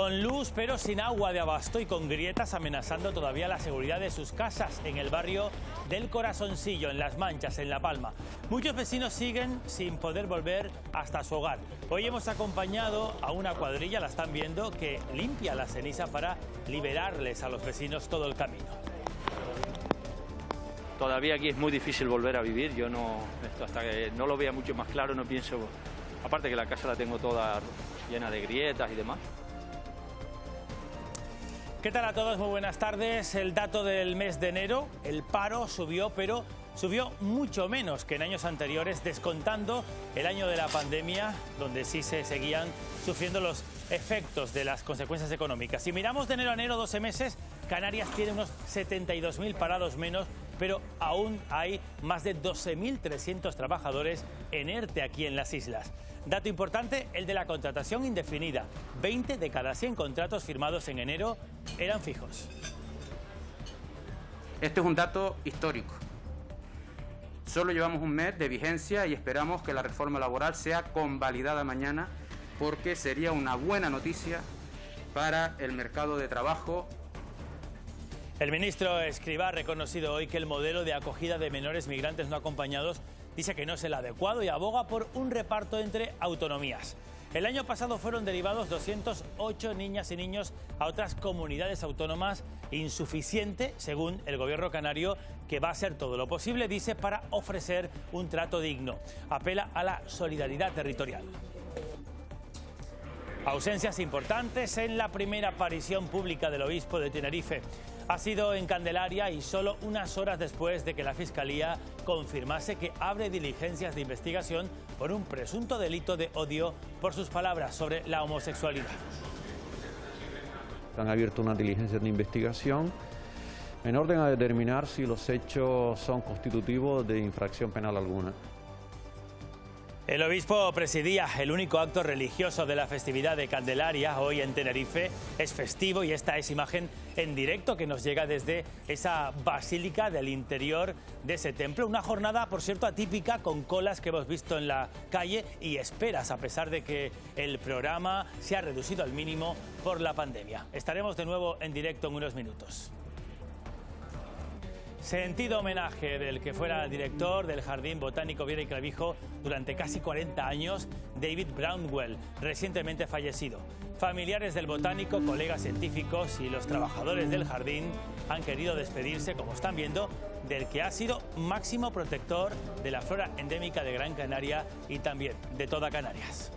Con luz pero sin agua de abasto y con grietas amenazando todavía la seguridad de sus casas en el barrio del Corazoncillo, en Las Manchas, en La Palma. Muchos vecinos siguen sin poder volver hasta su hogar. Hoy hemos acompañado a una cuadrilla, la están viendo, que limpia la ceniza para liberarles a los vecinos todo el camino. Todavía aquí es muy difícil volver a vivir, yo no, hasta que no lo vea mucho más claro no pienso, aparte que la casa la tengo toda llena de grietas y demás. ¿Qué tal a todos? Muy buenas tardes. El dato del mes de enero, el paro subió, pero subió mucho menos que en años anteriores, descontando el año de la pandemia, donde sí se seguían sufriendo los efectos de las consecuencias económicas. Si miramos de enero a enero, 12 meses, Canarias tiene unos 72.000 parados menos, pero aún hay más de 12.300 trabajadores en ERTE aquí en las islas. Dato importante, el de la contratación indefinida. 20 de cada 100 contratos firmados en enero eran fijos. Este es un dato histórico. Solo llevamos un mes de vigencia y esperamos que la reforma laboral sea convalidada mañana, porque sería una buena noticia para el mercado de trabajo. El ministro Escrivá ha reconocido hoy que el modelo de acogida de menores migrantes no acompañados dice que no es el adecuado y aboga por un reparto entre autonomías. El año pasado fueron derivados 208 niñas y niños a otras comunidades autónomas, insuficiente, según el gobierno canario, que va a hacer todo lo posible, dice, para ofrecer un trato digno. Apela a la solidaridad territorial. Ausencias importantes en la primera aparición pública del obispo de Tenerife. Ha sido en Candelaria y solo unas horas después de que la Fiscalía confirmase que abre diligencias de investigación por un presunto delito de odio por sus palabras sobre la homosexualidad. Han abierto una diligencia de investigación en orden a determinar si los hechos son constitutivos de infracción penal alguna. El obispo presidía el único acto religioso de la festividad de Candelaria, hoy en Tenerife. Es festivo y esta es imagen en directo que nos llega desde esa basílica del interior de ese templo. Una jornada, por cierto, atípica, con colas que hemos visto en la calle y esperas, a pesar de que el programa se ha reducido al mínimo por la pandemia. Estaremos de nuevo en directo en unos minutos. Sentido homenaje del que fuera director del Jardín Botánico Viera y Clavijo durante casi 40 años, David Brownwell, recientemente fallecido. Familiares del botánico, colegas científicos y los trabajadores del jardín han querido despedirse, como están viendo, del que ha sido máximo protector de la flora endémica de Gran Canaria y también de toda Canarias.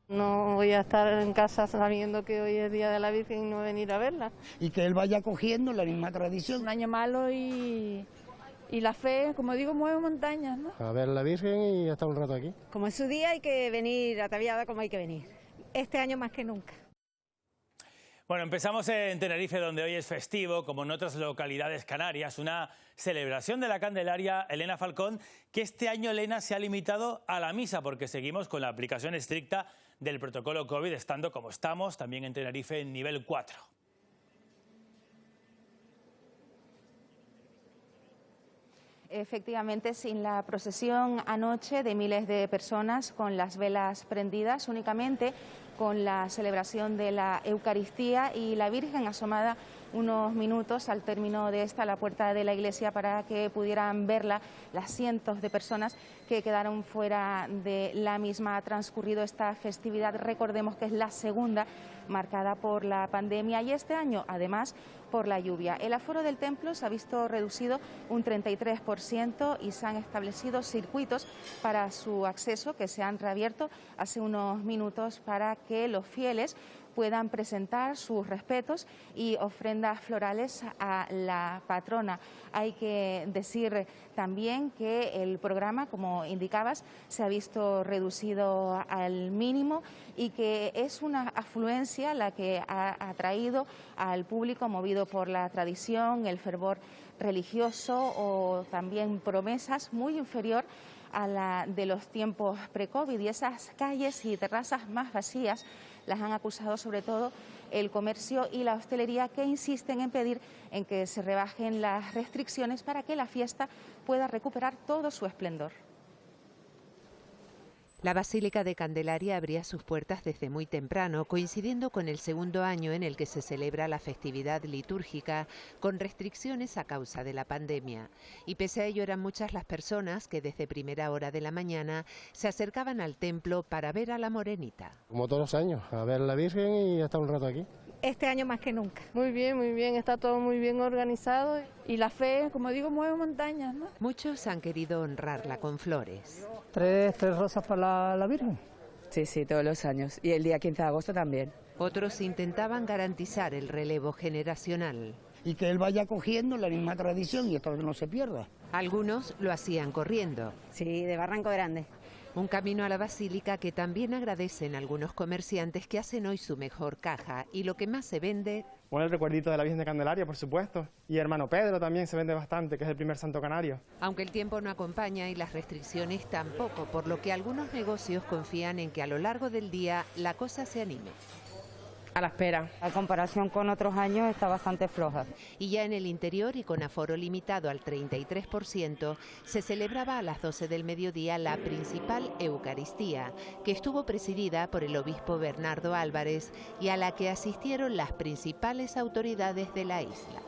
No voy a estar en casa sabiendo que hoy es Día de la Virgen y no venir a verla. Y que él vaya cogiendo la misma tradición. Un año malo y la fe, como digo, mueve montañas, ¿no? A ver la Virgen y estar un rato aquí. Como es su día hay que venir ataviada como hay que venir. Este año más que nunca. Bueno, empezamos en Tenerife, donde hoy es festivo, como en otras localidades canarias, una celebración de la Candelaria, Elena Falcón, que este año, Elena, se ha limitado a la misa, porque seguimos con la aplicación estricta del protocolo COVID, estando como estamos, también en Tenerife, en nivel 4. Efectivamente, sin la procesión anoche de miles de personas con las velas prendidas, únicamente con la celebración de la Eucaristía y la Virgen asomada unos minutos al término de esta a la puerta de la iglesia para que pudieran verla las cientos de personas que quedaron fuera de la misma. Ha transcurrido esta festividad, recordemos que es la segunda, marcada por la pandemia y este año además por la lluvia. El aforo del templo se ha visto reducido un 33% y se han establecido circuitos para su acceso que se han reabierto hace unos minutos para que los fieles puedan presentar sus respetos y ofrendas florales a la patrona. Hay que decir también que el programa, como indicabas, se ha visto reducido al mínimo y que es una afluencia la que ha atraído al público movido por la tradición, el fervor religioso o también promesas muy inferior a la de los tiempos pre-COVID, y esas calles y terrazas más vacías las han acusado sobre todo el comercio y la hostelería, que insisten en pedir en que se rebajen las restricciones para que la fiesta pueda recuperar todo su esplendor. La Basílica de Candelaria abría sus puertas desde muy temprano, coincidiendo con el segundo año en el que se celebra la festividad litúrgica, con restricciones a causa de la pandemia. Y pese a ello eran muchas las personas que desde primera hora de la mañana se acercaban al templo para ver a la Morenita. Como todos los años, a ver a la Virgen y estar un rato aquí. Este año más que nunca. Muy bien, está todo muy bien organizado. Y la fe, como digo, mueve montañas, ¿no? Muchos han querido honrarla con flores. Tres rosas para la Virgen. Sí, todos los años. Y el día 15 de agosto también. Otros intentaban garantizar el relevo generacional. Y que él vaya cogiendo la misma tradición y esto no se pierda. Algunos lo hacían corriendo. Sí, de Barranco Grande. Un camino a la Basílica que también agradecen algunos comerciantes que hacen hoy su mejor caja y lo que más se vende. Bueno, el recuerdito de la Virgen de Candelaria, por supuesto, y Hermano Pedro también se vende bastante, que es el primer santo canario. Aunque el tiempo no acompaña y las restricciones tampoco, por lo que algunos negocios confían en que a lo largo del día la cosa se anime. A la espera. A comparación con otros años está bastante floja. Y ya en el interior y con aforo limitado al 33%, se celebraba a las 12 del mediodía la principal Eucaristía, que estuvo presidida por el obispo Bernardo Álvarez y a la que asistieron las principales autoridades de la isla.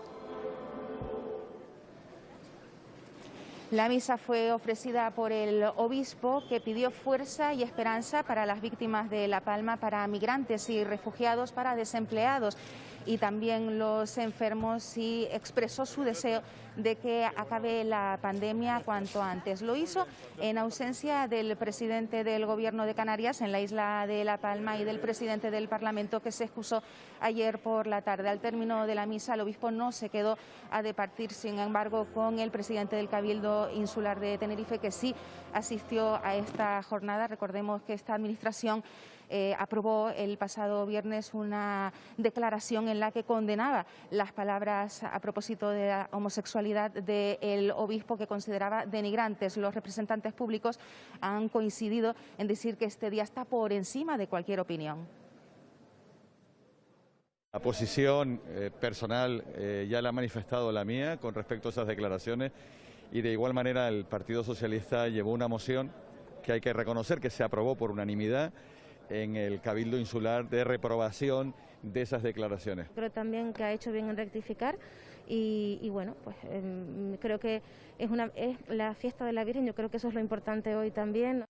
La misa fue ofrecida por el obispo, que pidió fuerza y esperanza para las víctimas de La Palma, para migrantes y refugiados, para desempleados y también los enfermos, y expresó su deseo de que acabe la pandemia cuanto antes. Lo hizo en ausencia del presidente del Gobierno de Canarias en la isla de La Palma y del presidente del Parlamento, que se excusó ayer por la tarde. Al término de la misa, el obispo no se quedó a departir, sin embargo, con el presidente del Cabildo Insular de Tenerife, que sí asistió a esta jornada. Recordemos que esta administración aprobó el pasado viernes una declaración en la que condenaba las palabras a propósito de la homosexualidad del obispo, que consideraba denigrantes. Los representantes públicos han coincidido en decir que este día está por encima de cualquier opinión. La posición personal ya la ha manifestado la mía con respecto a esas declaraciones, y de igual manera el Partido Socialista llevó una moción que hay que reconocer que se aprobó por unanimidad en el Cabildo Insular de reprobación de esas declaraciones. Creo también que ha hecho bien en rectificar y bueno, pues creo que es la fiesta de la Virgen. Yo creo que eso es lo importante hoy también.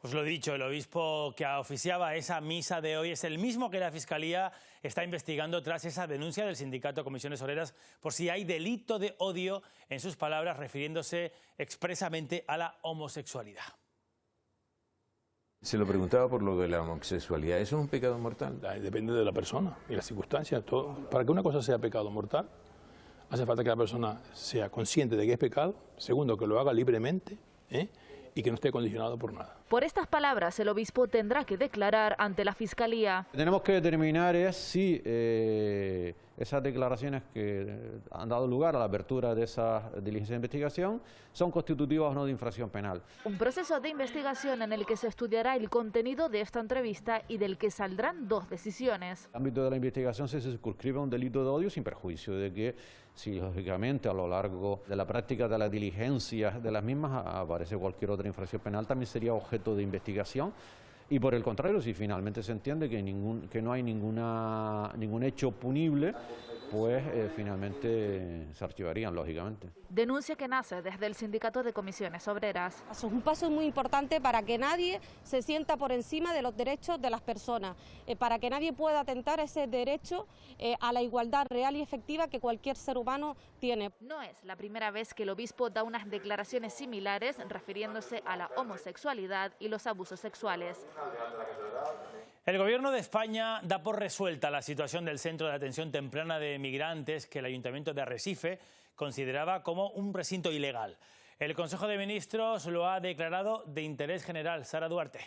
Pues lo dicho, el obispo que oficiaba esa misa de hoy es el mismo que la Fiscalía está investigando tras esa denuncia del sindicato Comisiones Obreras por si hay delito de odio, en sus palabras, refiriéndose expresamente a la homosexualidad. Se lo preguntaba por lo de la homosexualidad. ¿Eso es un pecado mortal? Depende de la persona y las circunstancias. Todo. Para que una cosa sea pecado mortal, hace falta que la persona sea consciente de que es pecado. Segundo, que lo haga libremente, y que no esté condicionado por nada. Por estas palabras, el obispo tendrá que declarar ante la Fiscalía. Tenemos que determinar si esas declaraciones que han dado lugar a la apertura de esa diligencia de investigación son constitutivas o no de infracción penal. Un proceso de investigación en el que se estudiará el contenido de esta entrevista y del que saldrán dos decisiones. En el ámbito de la investigación se circunscribe a un delito de odio sin perjuicio de que, si lógicamente a lo largo de la práctica de las diligencias de las mismas aparece cualquier otra infracción penal, también sería objeto de investigación. Y por el contrario, si finalmente se entiende que no hay ningún hecho punible, pues finalmente se archivarían, lógicamente. Denuncia que nace desde el Sindicato de Comisiones Obreras. Es un paso muy importante para que nadie se sienta por encima de los derechos de las personas, para que nadie pueda atentar ese derecho a la igualdad real y efectiva que cualquier ser humano tiene. No es la primera vez que el obispo da unas declaraciones similares refiriéndose a la homosexualidad y los abusos sexuales. El Gobierno de España da por resuelta la situación del Centro de Atención Temprana de Migrantes que el Ayuntamiento de Arrecife consideraba como un recinto ilegal. El Consejo de Ministros lo ha declarado de interés general. Sara Duarte.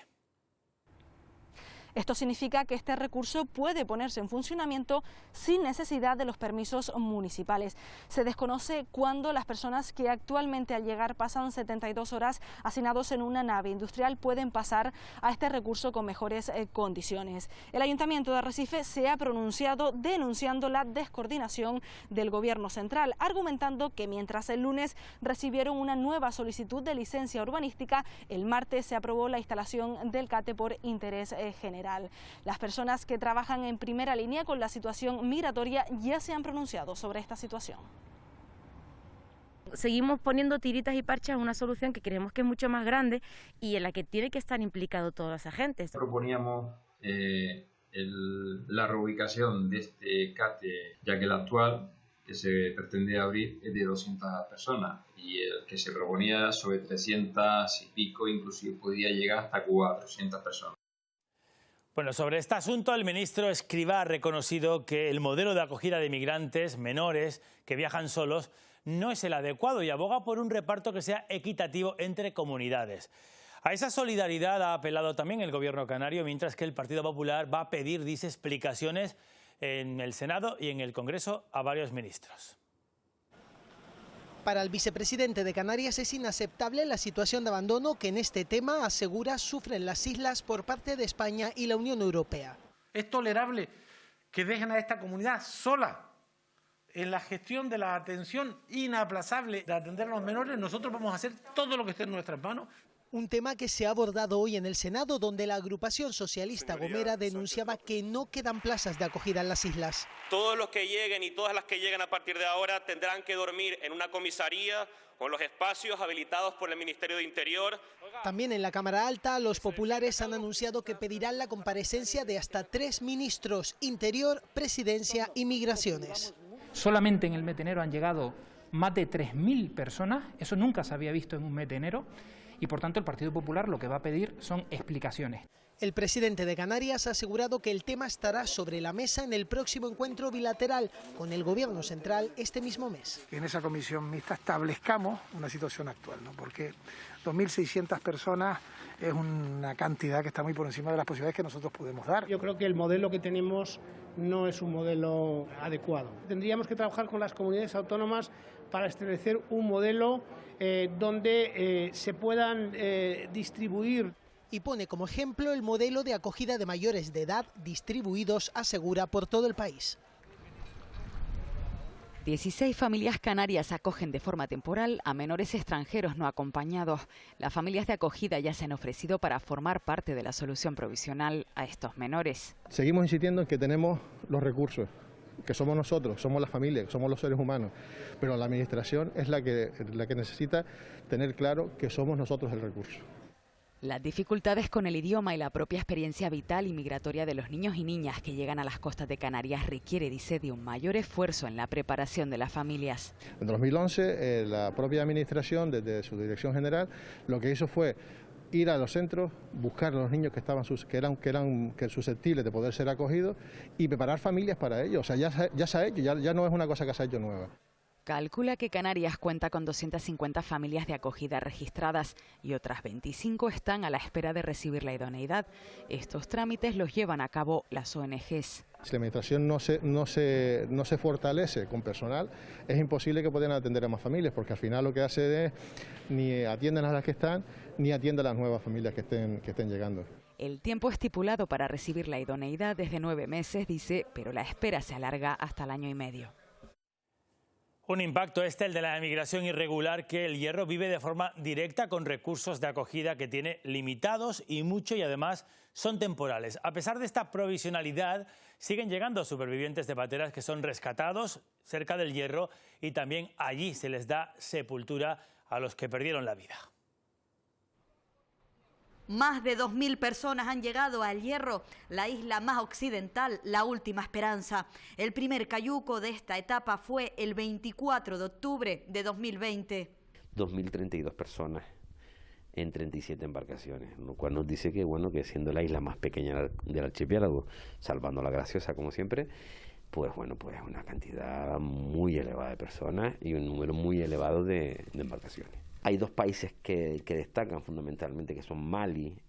Esto significa que este recurso puede ponerse en funcionamiento sin necesidad de los permisos municipales. Se desconoce cuándo las personas que actualmente al llegar pasan 72 horas hacinados en una nave industrial pueden pasar a este recurso con mejores condiciones. El Ayuntamiento de Arrecife se ha pronunciado denunciando la descoordinación del Gobierno central, argumentando que mientras el lunes recibieron una nueva solicitud de licencia urbanística, el martes se aprobó la instalación del CATE por interés general. Las personas que trabajan en primera línea con la situación migratoria ya se han pronunciado sobre esta situación. Seguimos poniendo tiritas y parches a una solución que creemos que es mucho más grande y en la que tiene que estar implicado todos los agentes. Proponíamos la reubicación de este CATE, ya que el actual que se pretende abrir es de 200 personas y el que se proponía sobre 300 y pico, inclusive podía llegar hasta 400 personas. Bueno, sobre este asunto el ministro Escrivá ha reconocido que el modelo de acogida de migrantes menores que viajan solos no es el adecuado y aboga por un reparto que sea equitativo entre comunidades. A esa solidaridad ha apelado también el Gobierno canario, mientras que el Partido Popular va a pedir, dice, explicaciones en el Senado y en el Congreso a varios ministros. Para el vicepresidente de Canarias es inaceptable la situación de abandono que en este tema, asegura, sufren las islas por parte de España y la Unión Europea. Es tolerable que dejen a esta comunidad sola en la gestión de la atención inaplazable de atender a los menores. Nosotros vamos a hacer todo lo que esté en nuestras manos. Un tema que se ha abordado hoy en el Senado, donde la agrupación socialista Gomera denunciaba que no quedan plazas de acogida en las islas. Todos los que lleguen y todas las que lleguen a partir de ahora tendrán que dormir en una comisaría o en los espacios habilitados por el Ministerio de Interior. También en la Cámara Alta, los populares han anunciado que pedirán la comparecencia de hasta 3 ministros: Interior, Presidencia y Migraciones. Solamente en el mes de enero han llegado más de 3.000 personas, eso nunca se había visto en un mes de enero. Y por tanto el Partido Popular lo que va a pedir son explicaciones. El presidente de Canarias ha asegurado que el tema estará sobre la mesa en el próximo encuentro bilateral con el Gobierno central este mismo mes. En esa comisión mixta establezcamos una situación actual, ¿no? Porque 2.600 personas es una cantidad que está muy por encima de las posibilidades que nosotros podemos dar. Yo creo que el modelo que tenemos no es un modelo adecuado. Tendríamos que trabajar con las comunidades autónomas para establecer un modelo donde se puedan distribuir. Y pone como ejemplo el modelo de acogida de mayores de edad distribuidos, asegura, por todo el país. 16 familias canarias acogen de forma temporal a menores extranjeros no acompañados. Las familias de acogida ya se han ofrecido para formar parte de la solución provisional a estos menores. Seguimos insistiendo en que tenemos los recursos, que somos nosotros, somos la familia, somos los seres humanos, pero la Administración es la que necesita tener claro que somos nosotros el recurso. Las dificultades con el idioma y la propia experiencia vital y migratoria de los niños y niñas que llegan a las costas de Canarias requiere, dice, de un mayor esfuerzo en la preparación de las familias. En 2011 la propia Administración, desde su Dirección General, lo que hizo fue ir a los centros, buscar a los niños que eran susceptibles de poder ser acogidos y preparar familias para ellos. O sea, ya se ha hecho, ya no es una cosa que se ha hecho nueva. Calcula que Canarias cuenta con 250 familias de acogida registradas y otras 25 están a la espera de recibir la idoneidad. Estos trámites los llevan a cabo las ONGs. Si la Administración no se fortalece con personal, es imposible que puedan atender a más familias, porque al final lo que hace es ni atienden a las que están, ni atienden a las nuevas familias que estén llegando. El tiempo estipulado para recibir la idoneidad es de 9 meses, dice, pero la espera se alarga hasta el año y medio. Un impacto el de la emigración irregular que El Hierro vive de forma directa con recursos de acogida que tiene limitados y además son temporales. A pesar de esta provisionalidad, siguen llegando supervivientes de pateras que son rescatados cerca del Hierro y también allí se les da sepultura a los que perdieron la vida. Más de 2.000 personas han llegado a El Hierro, la isla más occidental, la última esperanza. El primer cayuco de esta etapa fue el 24 de octubre de 2020. 2.032 personas en 37 embarcaciones, lo cual nos dice que, bueno, que siendo la isla más pequeña del archipiélago, salvando la graciosa como siempre, pues bueno, pues una cantidad muy elevada de personas y un número muy elevado de embarcaciones. Hay dos países que destacan fundamentalmente, que son Mali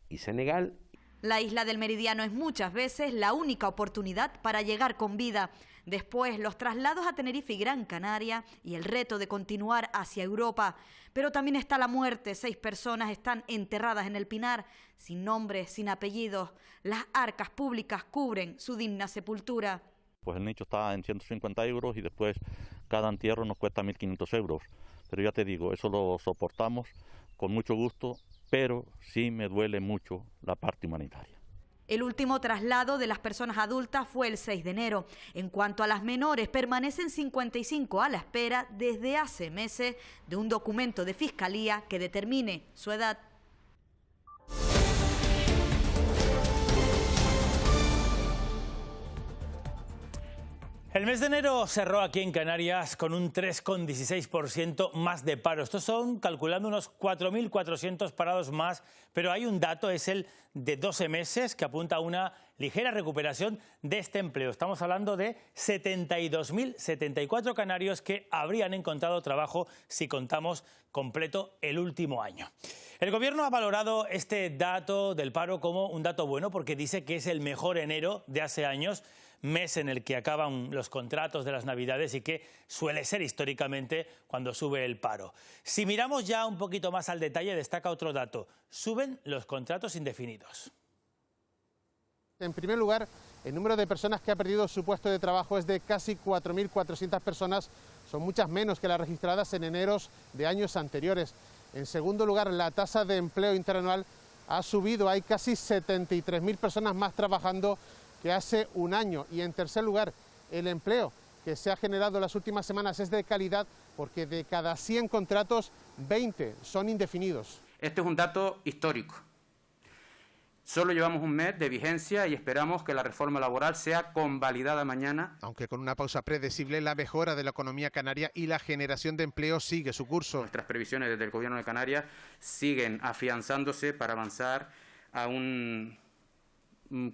y Senegal. La isla del Meridiano es muchas veces la única oportunidad para llegar con vida. Después, los traslados a Tenerife y Gran Canaria y el reto de continuar hacia Europa. Pero también está la muerte. 6 personas están enterradas en el Pinar, sin nombres, sin apellidos. Las arcas públicas cubren su digna sepultura. Pues el nicho está en 150 euros y después cada entierro nos cuesta 1.500 euros. Pero ya te digo, eso lo soportamos con mucho gusto, pero sí me duele mucho la parte humanitaria. El último traslado de las personas adultas fue el 6 de enero. En cuanto a las menores, permanecen 55 a la espera desde hace meses de un documento de fiscalía que determine su edad. El mes de enero cerró aquí en Canarias con un 3,16% más de paro. Estos son, calculando, unos 4.400 parados más, pero hay un dato, es el de 12 meses, que apunta a una ligera recuperación de este empleo. Estamos hablando de 72.074 canarios que habrían encontrado trabajo si contamos completo el último año. El Gobierno ha valorado este dato del paro como un dato bueno porque dice que es el mejor enero de hace años, mes en el que acaban los contratos de las Navidades y que suele ser históricamente cuando sube el paro. Si miramos ya un poquito más al detalle, destaca otro dato: suben los contratos indefinidos. En primer lugar, el número de personas que ha perdido su puesto de trabajo es de casi 4.400 personas, son muchas menos que las registradas en eneros de años anteriores. En segundo lugar, la tasa de empleo interanual ha subido, hay casi 73.000 personas más trabajando que hace un año. Y en tercer lugar, el empleo que se ha generado en las últimas semanas es de calidad porque de cada 100 contratos, 20 son indefinidos. Este es un dato histórico. Solo llevamos un mes de vigencia y esperamos que la reforma laboral sea convalidada mañana. Aunque con una pausa predecible, la mejora de la economía canaria y la generación de empleo sigue su curso. Nuestras previsiones desde el Gobierno de Canarias siguen afianzándose para avanzar a un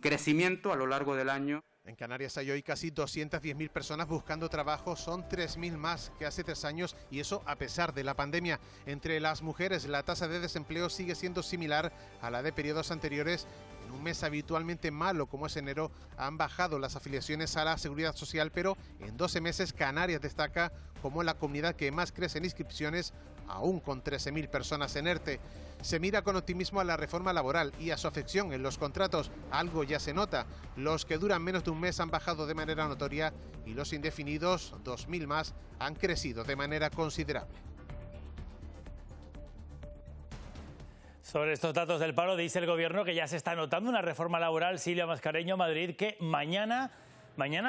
crecimiento a lo largo del año. En Canarias hay hoy casi 210.000 personas buscando trabajo, son 3.000 más que hace 3 años y eso a pesar de la pandemia. Entre las mujeres la tasa de desempleo sigue siendo similar a la de periodos anteriores. En un mes habitualmente malo como es enero han bajado las afiliaciones a la Seguridad Social, pero en 12 meses Canarias destaca como la comunidad que más crece en inscripciones, aún con 13.000 personas en ERTE. Se mira con optimismo a la reforma laboral y a su afección en los contratos. Algo ya se nota. Los que duran menos de un mes han bajado de manera notoria y los indefinidos, 2.000 más, han crecido de manera considerable. Sobre estos datos del paro dice el Gobierno que ya se está notando una reforma laboral. Silvia Mascareño, Madrid, que mañana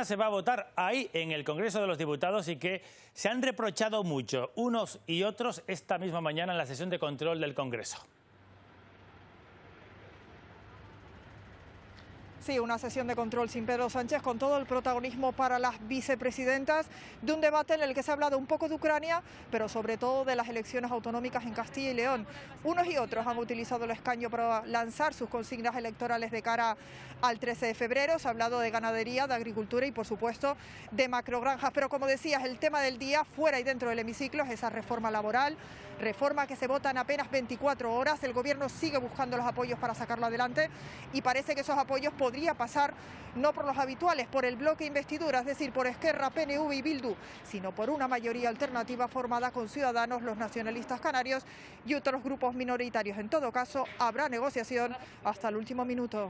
se va a votar ahí en el Congreso de los Diputados y que se han reprochado mucho unos y otros esta misma mañana en la sesión de control del Congreso. Sí, una sesión de control sin Pedro Sánchez, con todo el protagonismo para las vicepresidentas, de un debate en el que se ha hablado un poco de Ucrania, pero sobre todo de las elecciones autonómicas en Castilla y León. Unos y otros han utilizado el escaño para lanzar sus consignas electorales de cara al 13 de febrero. Se ha hablado de ganadería, de agricultura y, por supuesto, de macrogranjas. Pero, como decías, el tema del día, fuera y dentro del hemiciclo, es esa reforma laboral. Reforma que se vota en apenas 24 horas. El Gobierno sigue buscando los apoyos para sacarlo adelante y parece que esos apoyos podría pasar no por los habituales, por el bloque investidura, es decir, por Esquerra, PNV y Bildu, sino por una mayoría alternativa formada con Ciudadanos, los nacionalistas canarios y otros grupos minoritarios. En todo caso, habrá negociación hasta el último minuto.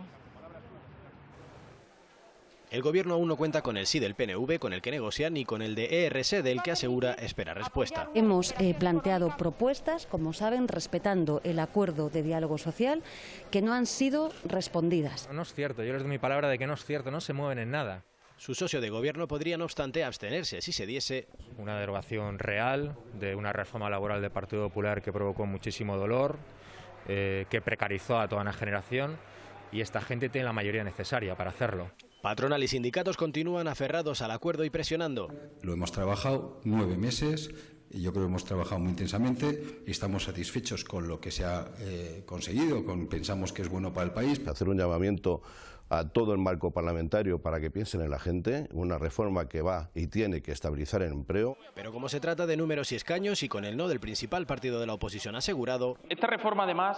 El Gobierno aún no cuenta con el sí del PNV, con el que negocia, ni con el de ERC, del que asegura espera respuesta. Hemos planteado propuestas, como saben, respetando el acuerdo de diálogo social, que no han sido respondidas. No es cierto, yo les doy mi palabra de que no es cierto, no se mueven en nada. Su socio de gobierno podría, no obstante, abstenerse si se diese una derogación real de una reforma laboral del Partido Popular que provocó muchísimo dolor, que precarizó a toda una generación, y esta gente tiene la mayoría necesaria para hacerlo. Patronal y sindicatos continúan aferrados al acuerdo y presionando. Lo hemos trabajado 9 meses, y yo creo que hemos trabajado muy intensamente y estamos satisfechos con lo que se ha conseguido, pensamos que es bueno para el país. Hacer un llamamiento a todo el marco parlamentario para que piensen en la gente, una reforma que va y tiene que estabilizar el empleo. Pero como se trata de números y escaños y con el no del principal partido de la oposición asegurado... Esta reforma además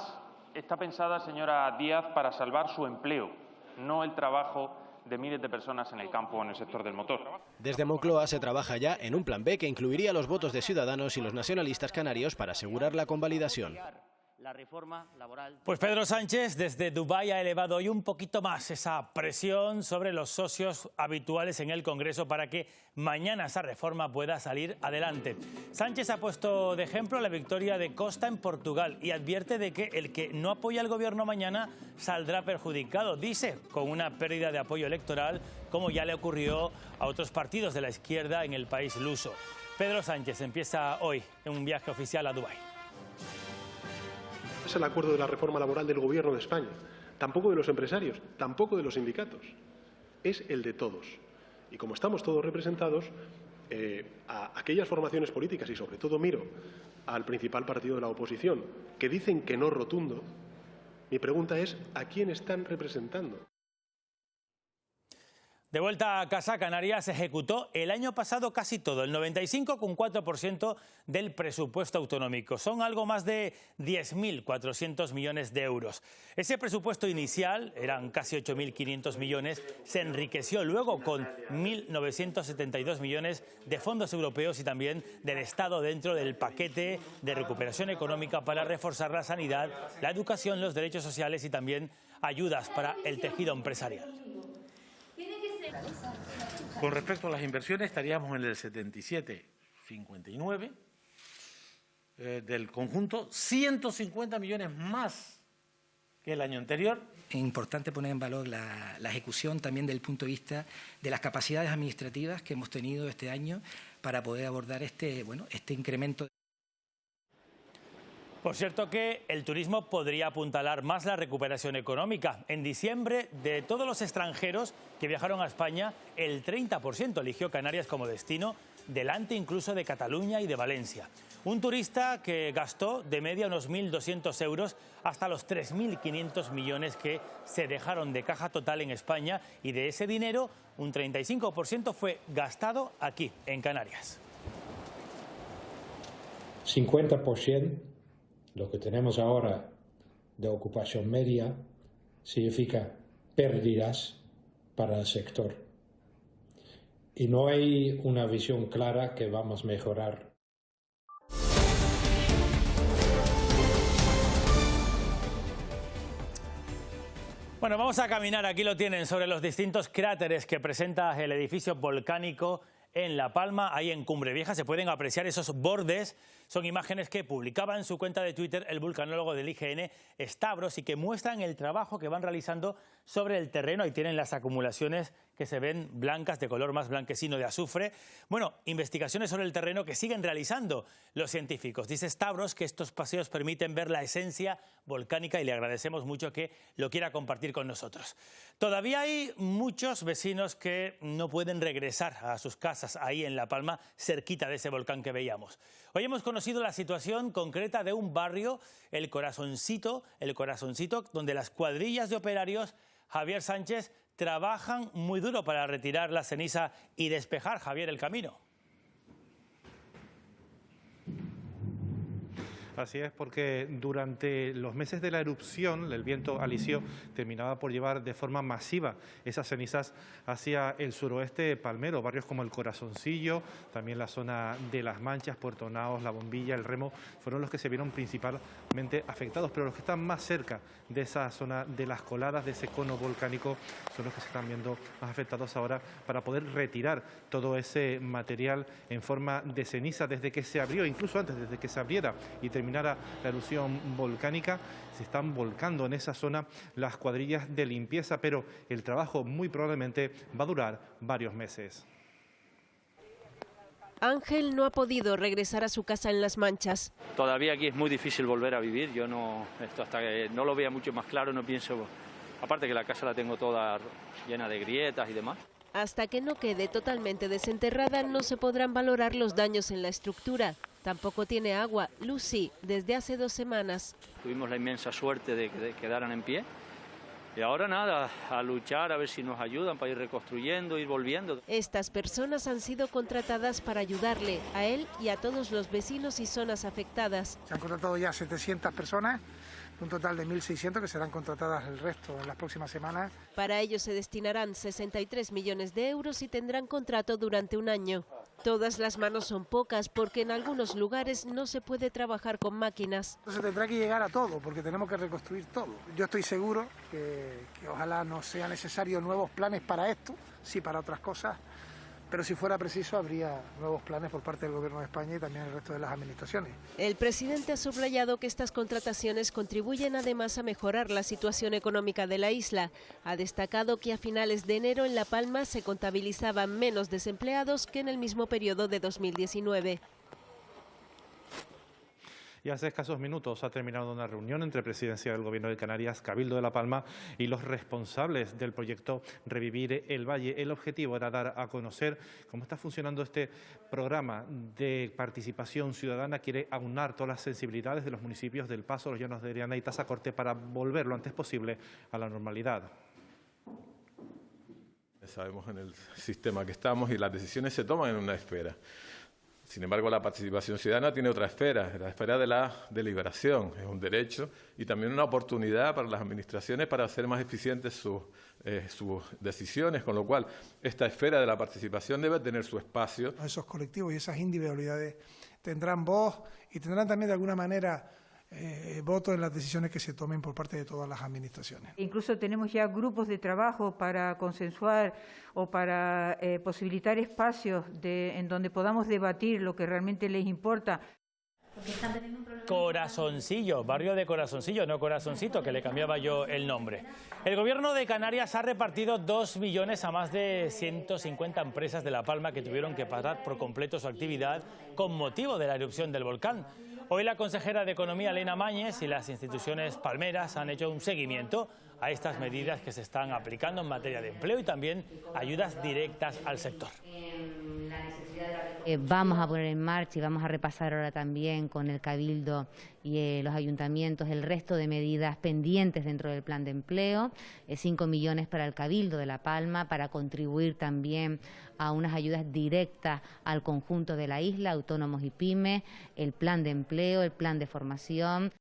está pensada, señora Díaz, para salvar su empleo, no el trabajo de miles de personas en el campo o en el sector del motor. Desde Moncloa se trabaja ya en un plan B que incluiría los votos de Ciudadanos y los nacionalistas canarios para asegurar la convalidación. La reforma laboral. Pues Pedro Sánchez desde Dubái ha elevado hoy un poquito más esa presión sobre los socios habituales en el Congreso para que mañana esa reforma pueda salir adelante. Sánchez ha puesto de ejemplo la victoria de Costa en Portugal y advierte de que el que no apoya al gobierno mañana saldrá perjudicado, dice, con una pérdida de apoyo electoral, como ya le ocurrió a otros partidos de la izquierda en el país luso. Pedro Sánchez empieza hoy en un viaje oficial a Dubái. Es el acuerdo de la reforma laboral del Gobierno de España, tampoco de los empresarios, tampoco de los sindicatos, es el de todos. Y como estamos todos representados, a aquellas formaciones políticas, y sobre todo miro al principal partido de la oposición, que dicen que no rotundo, mi pregunta es ¿a quién están representando? De vuelta a casa, Canarias ejecutó el año pasado casi todo, el 95,4% del presupuesto autonómico. Son algo más de 10.400 millones de euros. Ese presupuesto inicial, eran casi 8.500 millones, se enriqueció luego con 1.972 millones de fondos europeos y también del Estado dentro del paquete de recuperación económica para reforzar la sanidad, la educación, los derechos sociales y también ayudas para el tejido empresarial. Con respecto a las inversiones, estaríamos en el 77,59 del conjunto, 150 millones más que el año anterior. Es importante poner en valor la ejecución también desde el punto de vista de las capacidades administrativas que hemos tenido este año para poder abordar este incremento. Por cierto que el turismo podría apuntalar más la recuperación económica. En diciembre, de todos los extranjeros que viajaron a España, el 30% eligió Canarias como destino, delante incluso de Cataluña y de Valencia. Un turista que gastó de media unos 1.200 euros hasta los 3.500 millones que se dejaron de caja total en España, y de ese dinero un 35% fue gastado aquí, en Canarias. 50%. Lo que tenemos ahora de ocupación media significa pérdidas para el sector. Y no hay una visión clara que vamos a mejorar. Bueno, vamos a caminar, aquí lo tienen, sobre los distintos cráteres que presenta el edificio volcánico en La Palma, ahí en Cumbre Vieja. Se pueden apreciar esos bordes. Son imágenes que publicaba en su cuenta de Twitter el vulcanólogo del IGN, Stavros, y que muestran el trabajo que van realizando sobre el terreno. Ahí tienen las acumulaciones que se ven blancas, de color más blanquecino de azufre. Bueno, investigaciones sobre el terreno que siguen realizando los científicos. Dice Stavros que estos paseos permiten ver la esencia volcánica y le agradecemos mucho que lo quiera compartir con nosotros. Todavía hay muchos vecinos que no pueden regresar a sus casas ahí en La Palma, cerquita de ese volcán que veíamos. Hoy hemos conocido la situación concreta de un barrio, el Corazoncito, donde las cuadrillas de operarios, Javier Sánchez, trabajan muy duro para retirar la ceniza y despejar, Javier, el camino. Así es, porque durante los meses de la erupción, el viento alisio terminaba por llevar de forma masiva esas cenizas hacia el suroeste palmero. Barrios como el Corazoncillo, también la zona de Las Manchas, Puerto Naos, La Bombilla, El Remo, fueron los que se vieron principalmente afectados. Pero los que están más cerca de esa zona de las coladas, de ese cono volcánico, son los que se están viendo más afectados ahora para poder retirar todo ese material en forma de ceniza desde que se abrió, incluso antes, desde que se abriera y terminara la erupción volcánica. Se están volcando en esa zona las cuadrillas de limpieza, pero el trabajo muy probablemente va a durar varios meses. Ángel no ha podido regresar a su casa en Las Manchas. Todavía aquí es muy difícil volver a vivir. Yo hasta que no lo vea mucho más claro, no pienso. Aparte que la casa la tengo toda llena de grietas y demás. Hasta que no quede totalmente desenterrada, no se podrán valorar los daños en la estructura. Tampoco tiene agua. Lucy, desde hace 2 semanas. Tuvimos la inmensa suerte de que quedaran en pie. Y ahora nada, a luchar, a ver si nos ayudan para ir reconstruyendo, ir volviendo. Estas personas han sido contratadas para ayudarle, a él y a todos los vecinos y zonas afectadas. Se han contratado ya 700 personas un total de 1.600 que serán contratadas el resto en las próximas semanas. Para ello se destinarán 63 millones de euros y tendrán contrato durante un año. Todas las manos son pocas porque en algunos lugares no se puede trabajar con máquinas. Se tendrá que llegar a todo porque tenemos que reconstruir todo. Yo estoy seguro que ojalá no sea necesario nuevos planes para esto, sí para otras cosas, pero si fuera preciso habría nuevos planes por parte del Gobierno de España y también el resto de las administraciones. El presidente ha subrayado que estas contrataciones contribuyen además a mejorar la situación económica de la isla. Ha destacado que a finales de enero en La Palma se contabilizaban menos desempleados que en el mismo periodo de 2019. Y hace escasos minutos ha terminado una reunión entre Presidencia del Gobierno de Canarias, Cabildo de La Palma y los responsables del proyecto Revivir el Valle. El objetivo era dar a conocer cómo está funcionando este programa de participación ciudadana. Quiere aunar todas las sensibilidades de los municipios del Paso, Los Llanos de Eriana y Tazacorte para volver lo antes posible a la normalidad. Sabemos en el sistema que estamos y las decisiones se toman en una esfera. Sin embargo, la participación ciudadana tiene otra esfera, la esfera de la deliberación. Es un derecho y también una oportunidad para las administraciones para hacer más eficientes sus decisiones, con lo cual esta esfera de la participación debe tener su espacio. Esos colectivos y esas individualidades tendrán voz y tendrán también de alguna manera voto en las decisiones que se tomen por parte de todas las administraciones. Incluso tenemos ya grupos de trabajo para consensuar o para posibilitar espacios en donde podamos debatir lo que realmente les importa. Corazoncillo, barrio de Corazoncillo, no Corazoncito, que le cambiaba yo el nombre. El Gobierno de Canarias ha repartido 2 millones a más de 150 empresas de La Palma que tuvieron que parar por completo su actividad con motivo de la erupción del volcán. Hoy la consejera de Economía, Elena Mañez, y las instituciones palmeras han hecho un seguimiento a estas medidas que se están aplicando en materia de empleo y también ayudas directas al sector. Vamos a poner en marcha y vamos a repasar ahora también con el Cabildo y los ayuntamientos el resto de medidas pendientes dentro del plan de empleo, 5 millones para el Cabildo de La Palma para contribuir también a unas ayudas directas al conjunto de la isla, autónomos y pymes, el plan de empleo, el plan de formación.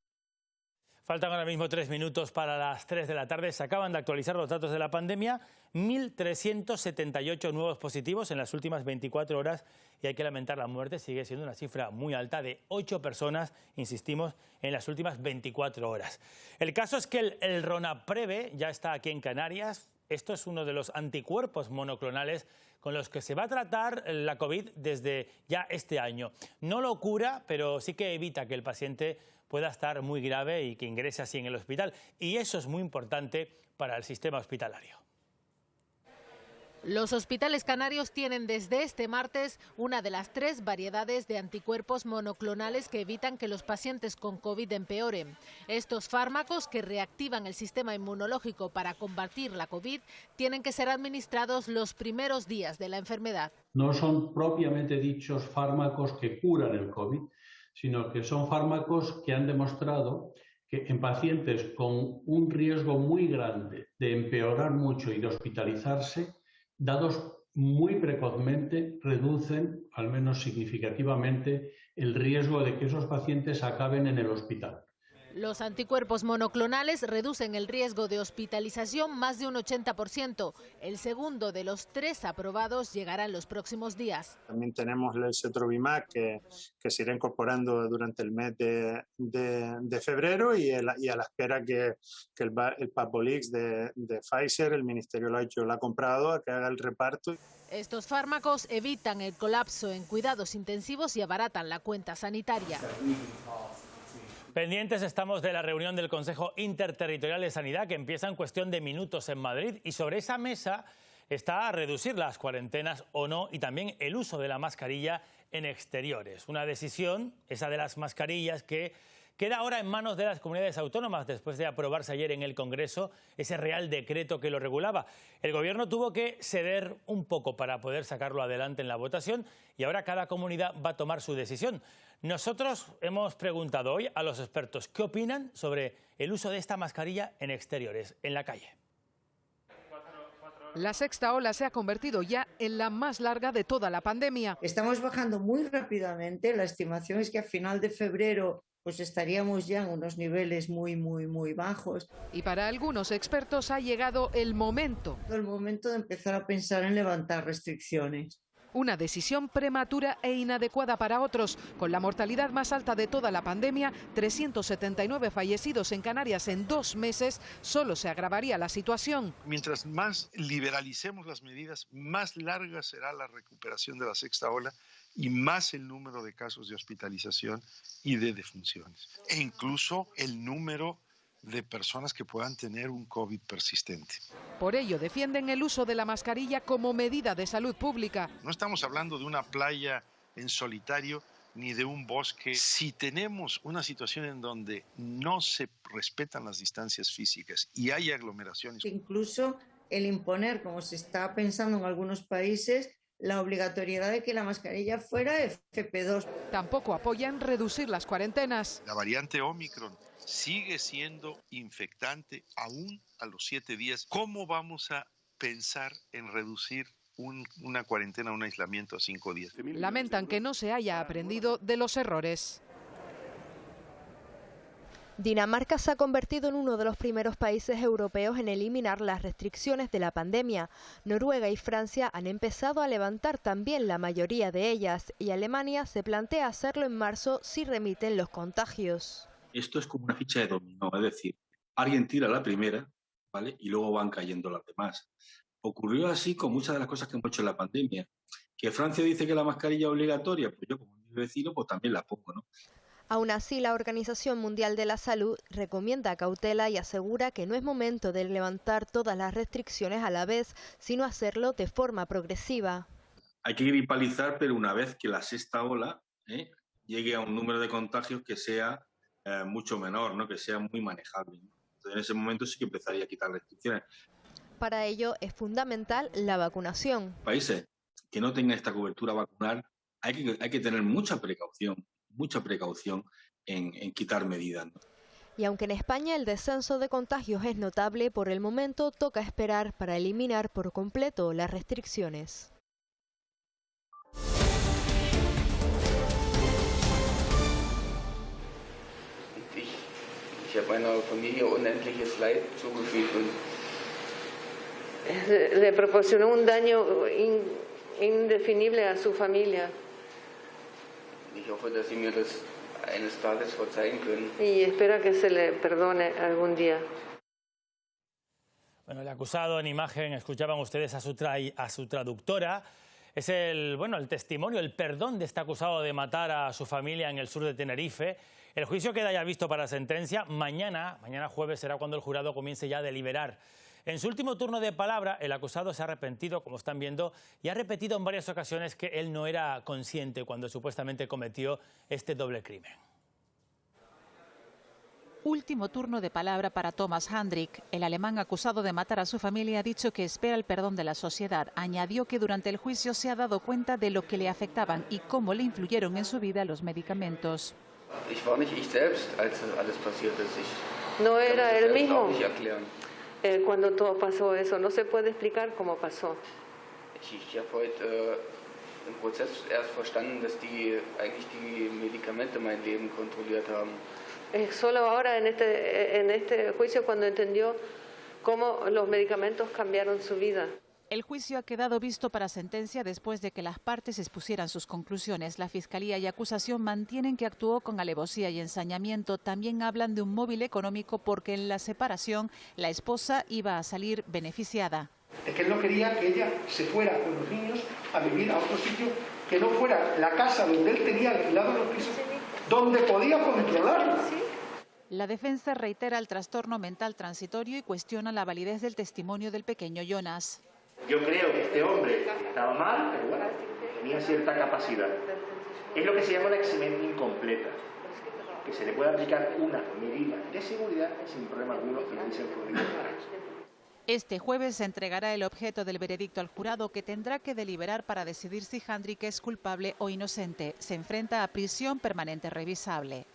Faltan ahora mismo 3 minutos para las 3 de la tarde. Se acaban de actualizar los datos de la pandemia. 1.378 nuevos positivos en las últimas 24 horas y hay que lamentar la muerte. Sigue siendo una cifra muy alta de 8 personas, insistimos, en las últimas 24 horas. El caso es que el Ronapreve ya está aquí en Canarias. Esto es uno de los anticuerpos monoclonales con los que se va a tratar la COVID desde ya este año. No lo cura, pero sí que evita que el paciente pueda estar muy grave y que ingrese así en el hospital. Y eso es muy importante para el sistema hospitalario. Los hospitales canarios tienen desde este martes una de las 3 variedades de anticuerpos monoclonales que evitan que los pacientes con COVID empeoren. Estos fármacos, que reactivan el sistema inmunológico para combatir la COVID, tienen que ser administrados los primeros días de la enfermedad. No son propiamente dichos fármacos que curan el COVID, sino que son fármacos que han demostrado que en pacientes con un riesgo muy grande de empeorar mucho y de hospitalizarse, dados muy precozmente, reducen, al menos significativamente, el riesgo de que esos pacientes acaben en el hospital. Los anticuerpos monoclonales reducen el riesgo de hospitalización más de un 80%. El segundo de los 3 aprobados llegará en los próximos días. También tenemos el Cetrovimab que se irá incorporando durante el mes de febrero y a la espera que el Papolix de Pfizer, el Ministerio lo ha comprado, a que haga el reparto. Estos fármacos evitan el colapso en cuidados intensivos y abaratan la cuenta sanitaria. Pendientes estamos de la reunión del Consejo Interterritorial de Sanidad que empieza en cuestión de minutos en Madrid y sobre esa mesa está a reducir las cuarentenas o no y también el uso de la mascarilla en exteriores. Una decisión, esa de las mascarillas, que queda ahora en manos de las comunidades autónomas después de aprobarse ayer en el Congreso ese Real Decreto que lo regulaba. El Gobierno tuvo que ceder un poco para poder sacarlo adelante en la votación y ahora cada comunidad va a tomar su decisión. Nosotros hemos preguntado hoy a los expertos qué opinan sobre el uso de esta mascarilla en exteriores, en la calle. La sexta ola se ha convertido ya en la más larga de toda la pandemia. Estamos bajando muy rápidamente. La estimación es que a final de febrero pues estaríamos ya en unos niveles muy bajos. Y para algunos expertos ha llegado el momento. El momento de empezar a pensar en levantar restricciones. Una decisión prematura e inadecuada para otros. Con la mortalidad más alta de toda la pandemia, 379 fallecidos en Canarias en 2 meses, solo se agravaría la situación. Mientras más liberalicemos las medidas, más larga será la recuperación de la sexta ola y más el número de casos de hospitalización y de defunciones. E incluso el número de personas que puedan tener un COVID persistente. Por ello defienden el uso de la mascarilla como medida de salud pública. No estamos hablando de una playa en solitario ni de un bosque. Si tenemos una situación en donde no se respetan las distancias físicas y hay aglomeraciones. Incluso el imponer, como se está pensando en algunos países, la obligatoriedad de que la mascarilla fuera FP2. Tampoco apoyan reducir las cuarentenas. La variante Omicron sigue siendo infectante aún a los 7 días. ¿Cómo vamos a pensar en reducir una cuarentena, un aislamiento a 5 días? Lamentan que no se haya aprendido de los errores. Dinamarca se ha convertido en uno de los primeros países europeos en eliminar las restricciones de la pandemia. Noruega y Francia han empezado a levantar también la mayoría de ellas y Alemania se plantea hacerlo en marzo si remiten los contagios. Esto es como una ficha de dominó, es decir, alguien tira la primera, ¿vale? Y luego van cayendo las demás. Ocurrió así con muchas de las cosas que hemos hecho en la pandemia. Que Francia dice que la mascarilla es obligatoria, pues yo como mi vecino pues también la pongo, ¿no? Aún así, la Organización Mundial de la Salud recomienda cautela y asegura que no es momento de levantar todas las restricciones a la vez, sino hacerlo de forma progresiva. Hay que gripalizar, pero una vez que la sexta ola llegue a un número de contagios que sea mucho menor, ¿no? Que sea muy manejable, ¿no? Entonces, en ese momento sí que empezaría a quitar restricciones. Para ello es fundamental la vacunación. Países que no tengan esta cobertura vacunal hay que tener mucha precaución en quitar medidas, ¿no? Y aunque en España el descenso de contagios es notable, por el momento toca esperar para eliminar por completo las restricciones. Ich habe meiner Familie unendliches Leid zugefügt und le proporcionó un daño indefinible a su familia. Ich hoffe, dass Sie mir das eines Tages verzeihen können. Y espera que se le perdone algún día. Bueno, el acusado en imagen, escuchaban ustedes a su traductora. Es el testimonio, el perdón de este acusado de matar a su familia en el sur de Tenerife. El juicio queda ya visto para sentencia. Mañana jueves, será cuando el jurado comience ya a deliberar. En su último turno de palabra, el acusado se ha arrepentido, como están viendo, y ha repetido en varias ocasiones que él no era consciente cuando supuestamente cometió este doble crimen. Último turno de palabra para Thomas Hendrik. El alemán acusado de matar a su familia ha dicho que espera el perdón de la sociedad. Añadió que durante el juicio se ha dado cuenta de lo que le afectaban y cómo le influyeron en su vida los medicamentos. No era él mismo. Cuando todo pasó eso, no se puede explicar cómo pasó. Ich habe heute im Prozess erst verstanden, dass die Medikamente mein Leben kontrolliert haben. Solo ahora en este juicio cuando entendió cómo los medicamentos cambiaron su vida. El juicio ha quedado visto para sentencia después de que las partes expusieran sus conclusiones. La Fiscalía y acusación mantienen que actuó con alevosía y ensañamiento. También hablan de un móvil económico porque en la separación la esposa iba a salir beneficiada. Es que él no quería que ella se fuera con los niños a vivir a otro sitio que no fuera la casa donde él tenía alquilado los pisos, donde podía controlarla. La defensa reitera el trastorno mental transitorio y cuestiona la validez del testimonio del pequeño Jonas. Yo creo que este hombre estaba mal, pero bueno, tenía cierta capacidad. Es lo que se llama una exhibición incompleta, que se le puede aplicar una medida de seguridad sin problema alguno y dice el Código Penal. Este jueves se entregará el objeto del veredicto al jurado, que tendrá que deliberar para decidir si Hendrik es culpable o inocente. Se enfrenta a prisión permanente revisable.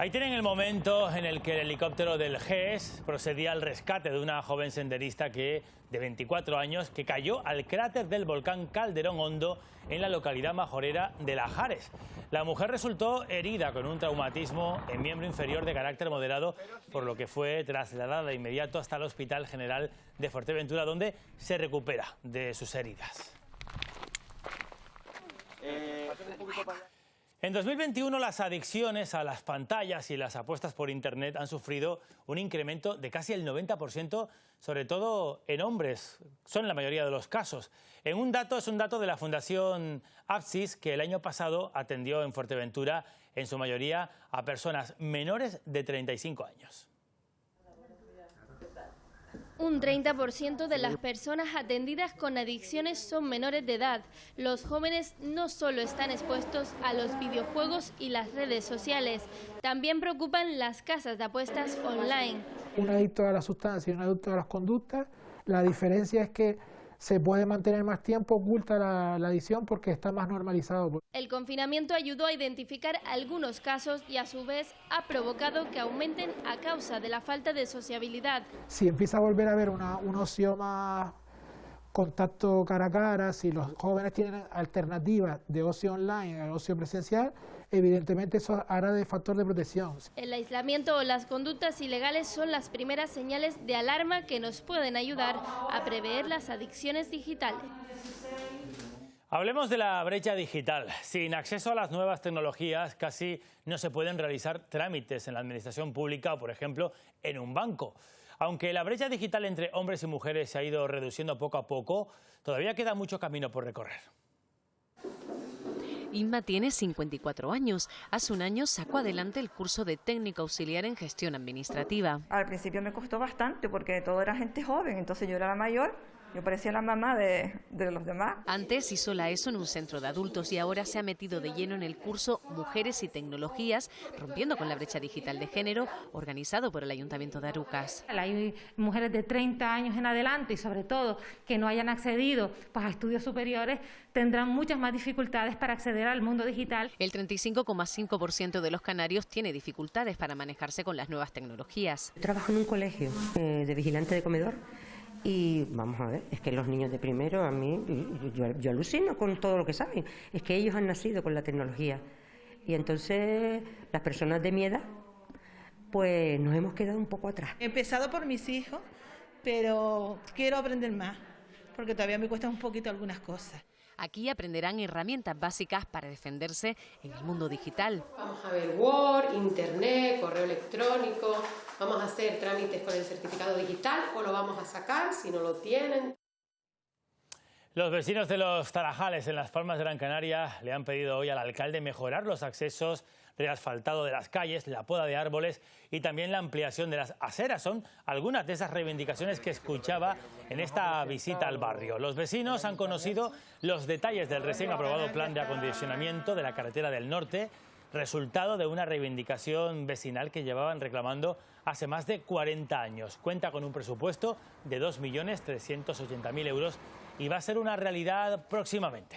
Ahí tienen el momento en el que el helicóptero del GES procedía al rescate de una joven senderista de 24 años que cayó al cráter del volcán Calderón Hondo en la localidad majorera de Lajares. La mujer resultó herida con un traumatismo en miembro inferior de carácter moderado, por lo que fue trasladada de inmediato hasta el Hospital General de Fuerteventura, donde se recupera de sus heridas. En 2021 las adicciones a las pantallas y las apuestas por Internet han sufrido un incremento de casi el 90%, sobre todo en hombres, son la mayoría de los casos. Es un dato de la Fundación Apsis, que el año pasado atendió en Fuerteventura en su mayoría a personas menores de 35 años. Un 30% de las personas atendidas con adicciones son menores de edad. Los jóvenes no solo están expuestos a los videojuegos y las redes sociales, también preocupan las casas de apuestas online. Un adicto a la sustancia y un adicto a las conductas, la diferencia es que se puede mantener más tiempo oculta la adicción porque está más normalizado. El confinamiento ayudó a identificar algunos casos y a su vez ha provocado que aumenten a causa de la falta de sociabilidad. Si empieza a volver a haber un ocio más contacto cara a cara, si los jóvenes tienen alternativas de ocio online al ocio presencial, evidentemente eso hará de factor de protección. El aislamiento o las conductas ilegales son las primeras señales de alarma que nos pueden ayudar a prever las adicciones digitales. Hablemos de la brecha digital. Sin acceso a las nuevas tecnologías, casi no se pueden realizar trámites en la administración pública o, por ejemplo, en un banco. Aunque la brecha digital entre hombres y mujeres se ha ido reduciendo poco a poco, todavía queda mucho camino por recorrer. Inma tiene 54 años. Hace un año sacó adelante el curso de técnico auxiliar en gestión administrativa. Al principio me costó bastante porque todo era gente joven, entonces yo era la mayor. Yo parecía la mamá de los demás. Antes hizo la ESO en un centro de adultos y ahora se ha metido de lleno en el curso Mujeres y Tecnologías, rompiendo con la brecha digital de género, organizado por el Ayuntamiento de Arucas. Hay mujeres de 30 años en adelante y sobre todo que no hayan accedido a estudios superiores, tendrán muchas más dificultades para acceder al mundo digital. El 35,5% de los canarios tiene dificultades para manejarse con las nuevas tecnologías. Trabajo en un colegio de vigilante de comedor. Y vamos a ver, es que los niños de primero, a mí, yo alucino con todo lo que saben. Es que ellos han nacido con la tecnología. Y entonces las personas de mi edad, pues nos hemos quedado un poco atrás. He empezado por mis hijos, pero quiero aprender más, porque todavía me cuestan un poquito algunas cosas. Aquí aprenderán herramientas básicas para defenderse en el mundo digital. Vamos a ver Word, Internet, correo electrónico, vamos a hacer trámites con el certificado digital o lo vamos a sacar si no lo tienen. Los vecinos de Los Tarajales en Las Palmas de Gran Canaria le han pedido hoy al alcalde mejorar los accesos, reasfaltado de las calles, la poda de árboles y también la ampliación de las aceras. Son algunas de esas reivindicaciones que escuchaba en esta visita al barrio. Los vecinos han conocido los detalles del recién aprobado plan de acondicionamiento de la carretera del norte, resultado de una reivindicación vecinal que llevaban reclamando hace más de 40 años. Cuenta con un presupuesto de 2.380.000 euros y va a ser una realidad próximamente.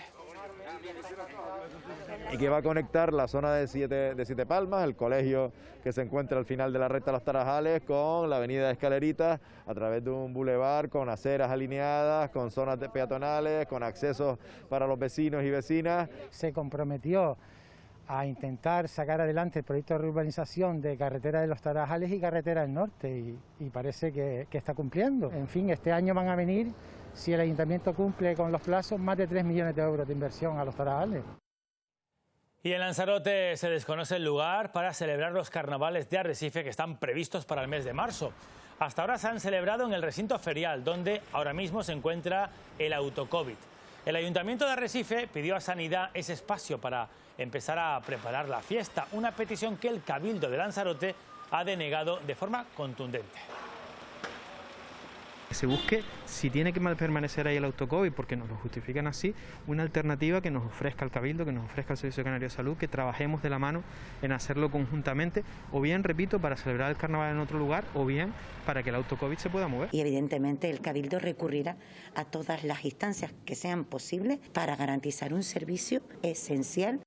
Y que va a conectar la zona de Siete Palmas, el colegio que se encuentra al final de la recta de Los Tarajales, con la avenida de Escaleritas, a través de un bulevar con aceras alineadas, con zonas peatonales, con accesos para los vecinos y vecinas. Se comprometió a intentar sacar adelante el proyecto de reurbanización de carretera de Los Tarajales y carretera del norte y parece que está cumpliendo. En fin, este año van a venir, si el ayuntamiento cumple con los plazos, más de 3 millones de euros de inversión a Los Tarajales. Y en Lanzarote se desconoce el lugar para celebrar los carnavales de Arrecife que están previstos para el mes de marzo. Hasta ahora se han celebrado en el recinto ferial, donde ahora mismo se encuentra el autocovid. El Ayuntamiento de Arrecife pidió a Sanidad ese espacio para empezar a preparar la fiesta, una petición que el Cabildo de Lanzarote ha denegado de forma contundente. Se busque, si tiene que permanecer ahí el autocovid, porque nos lo justifican así, una alternativa que nos ofrezca el Cabildo, que nos ofrezca el Servicio Canario de Salud, que trabajemos de la mano en hacerlo conjuntamente, o bien, repito, para celebrar el carnaval en otro lugar, o bien para que el autocovid se pueda mover. Y evidentemente el Cabildo recurrirá a todas las instancias que sean posibles para garantizar un servicio esencial.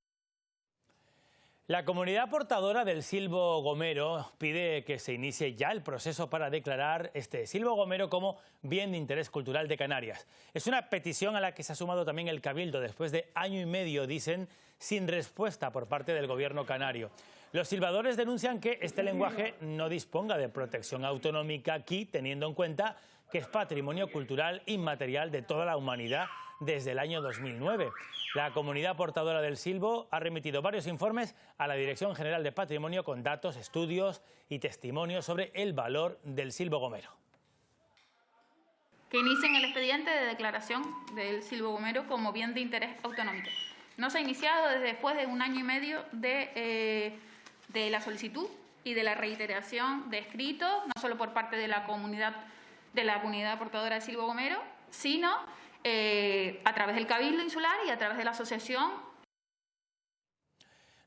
La comunidad portadora del silbo gomero pide que se inicie ya el proceso para declarar este silbo gomero como bien de interés cultural de Canarias. Es una petición a la que se ha sumado también el Cabildo después de año y medio, dicen, sin respuesta por parte del gobierno canario. Los silbadores denuncian que este lenguaje no disponga de protección autonómica aquí, teniendo en cuenta que es patrimonio cultural inmaterial de toda la humanidad desde el año 2009. La comunidad portadora del silbo ha remitido varios informes a la Dirección General de Patrimonio con datos, estudios y testimonios sobre el valor del silbo gomero. Que inicien el expediente de declaración del silbo gomero como bien de interés autonómico. No se ha iniciado desde después de un año y medio de la solicitud y de la reiteración de escritos, no solo por parte de la comunidad portadora del silbo gomero, sino a través del Cabildo Insular y a través de la asociación.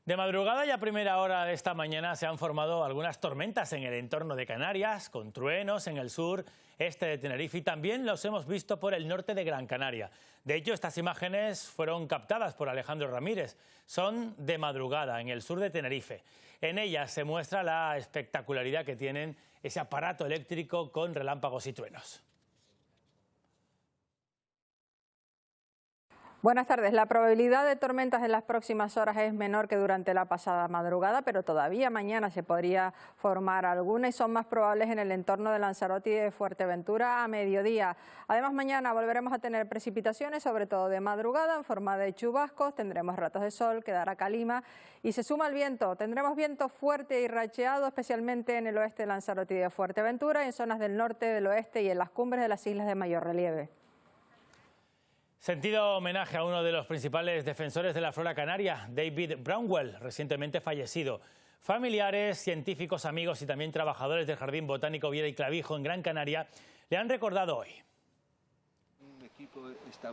De madrugada y a primera hora de esta mañana se han formado algunas tormentas en el entorno de Canarias, con truenos en el sur, este de Tenerife, y también los hemos visto por el norte de Gran Canaria. De hecho, estas imágenes fueron captadas por Alejandro Ramírez. Son de madrugada en el sur de Tenerife. En ellas se muestra la espectacularidad que tienen ese aparato eléctrico con relámpagos y truenos. Buenas tardes. La probabilidad de tormentas en las próximas horas es menor que durante la pasada madrugada, pero todavía mañana se podría formar alguna y son más probables en el entorno de Lanzarote y de Fuerteventura a mediodía. Además, mañana volveremos a tener precipitaciones, sobre todo de madrugada, en forma de chubascos. Tendremos ratos de sol, quedará calima y se suma el viento. Tendremos viento fuerte y racheado, especialmente en el oeste de Lanzarote y de Fuerteventura, en zonas del norte, del oeste y en las cumbres de las islas de mayor relieve. Sentido homenaje a uno de los principales defensores de la flora canaria, David Brownwell, recientemente fallecido. Familiares, científicos, amigos y también trabajadores del Jardín Botánico Viera y Clavijo en Gran Canaria le han recordado hoy.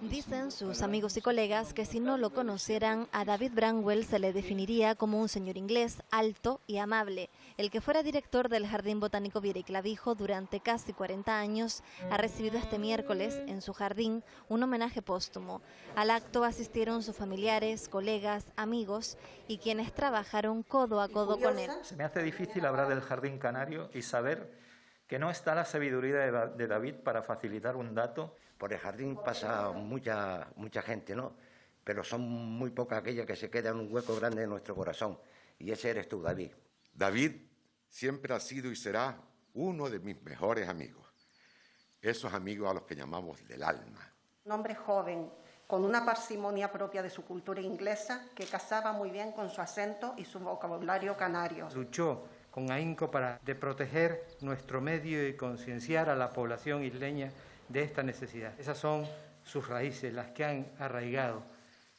Dicen sus amigos y colegas que si no lo conocieran, a David Brownwell se le definiría como un señor inglés alto y amable. El que fuera director del Jardín Botánico Viera y Clavijo durante casi 40 años ha recibido este miércoles en su jardín un homenaje póstumo. Al acto asistieron sus familiares, colegas, amigos y quienes trabajaron codo a codo con él. Se me hace difícil hablar del Jardín Canario y saber que no está la sabiduría de David para facilitar un dato. Por el jardín pasa mucha gente, ¿no? Pero son muy pocas aquellas que se quedan en un hueco grande en nuestro corazón. Y ese eres tú, David. David siempre ha sido y será uno de mis mejores amigos. Esos amigos a los que llamamos del alma. Un hombre joven, con una parsimonia propia de su cultura inglesa, que casaba muy bien con su acento y su vocabulario canario. Luchó con ahínco de proteger nuestro medio y concienciar a la población isleña de esta necesidad. Esas son sus raíces, las que han arraigado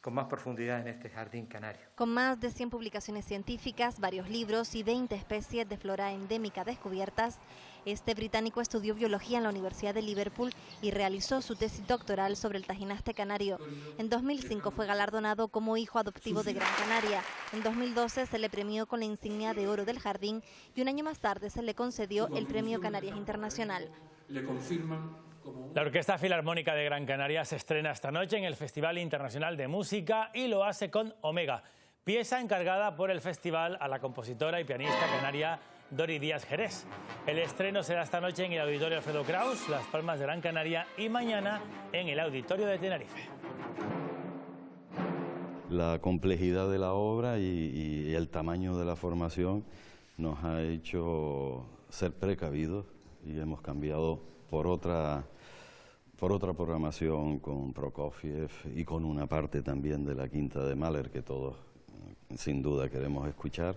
con más profundidad en este jardín canario. Con más de 100 publicaciones científicas, varios libros y 20 especies de flora endémica descubiertas, este británico estudió biología en la Universidad de Liverpool y realizó su tesis doctoral sobre el tajinaste canario. En 2005 fue galardonado como hijo adoptivo de Gran Canaria. En 2012 se le premió con la insignia de oro del jardín y un año más tarde se le concedió el Premio Canarias Internacional. Le confirman. La Orquesta Filarmónica de Gran Canaria se estrena esta noche en el Festival Internacional de Música y lo hace con Omega, pieza encargada por el festival a la compositora y pianista canaria Dori Díaz Jerez. El estreno será esta noche en el Auditorio Alfredo Kraus, Las Palmas de Gran Canaria, y mañana en el Auditorio de Tenerife. La complejidad de la obra y el tamaño de la formación nos ha hecho ser precavidos y hemos cambiado por otra programación con Prokofiev y con una parte también de la quinta de Mahler que todos sin duda queremos escuchar.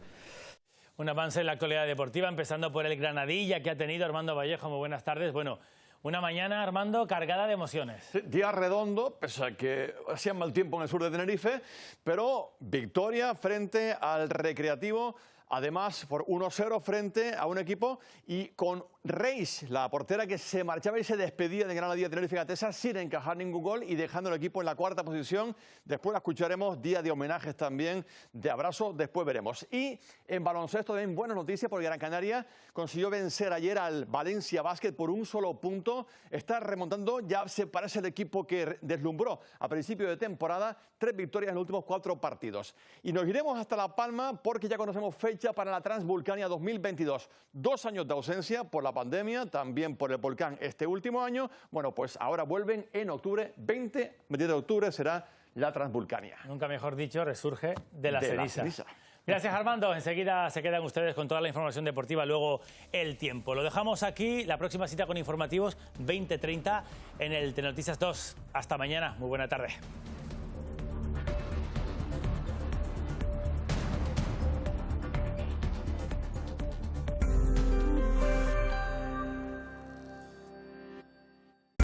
Un avance en la actualidad deportiva, empezando por el Granadilla que ha tenido Armando Vallejo. Muy buenas tardes. Bueno, una mañana, Armando, cargada de emociones. Sí, día redondo, pese a que hacía mal tiempo en el sur de Tenerife, pero victoria frente al Recreativo. Además, por 1-0 frente a un equipo y con Reis, la portera que se marchaba y se despedía de Granadilla Tenerife Gatesa sin encajar ningún gol y dejando el equipo en la cuarta posición. Después la escucharemos, día de homenajes también, de abrazo, después veremos. Y en baloncesto también buenas noticias porque Gran Canaria consiguió vencer ayer al Valencia Basket por un solo punto. Está remontando, ya se parece el equipo que deslumbró a principio de temporada, 3 victorias en los últimos 4 partidos. Y nos iremos hasta La Palma porque ya conocemos fecha para la Transvulcania 2022. 2 años de ausencia por la pandemia, también por el volcán este último año. Bueno, pues ahora vuelven en octubre, 20 de octubre será la Transvulcania. Nunca mejor dicho, resurge de la ceniza. Gracias, Armando. Enseguida se quedan ustedes con toda la información deportiva, luego el tiempo. Lo dejamos aquí, la próxima cita con informativos 20:30 en el Telenoticias 2. Hasta mañana, muy buena tarde.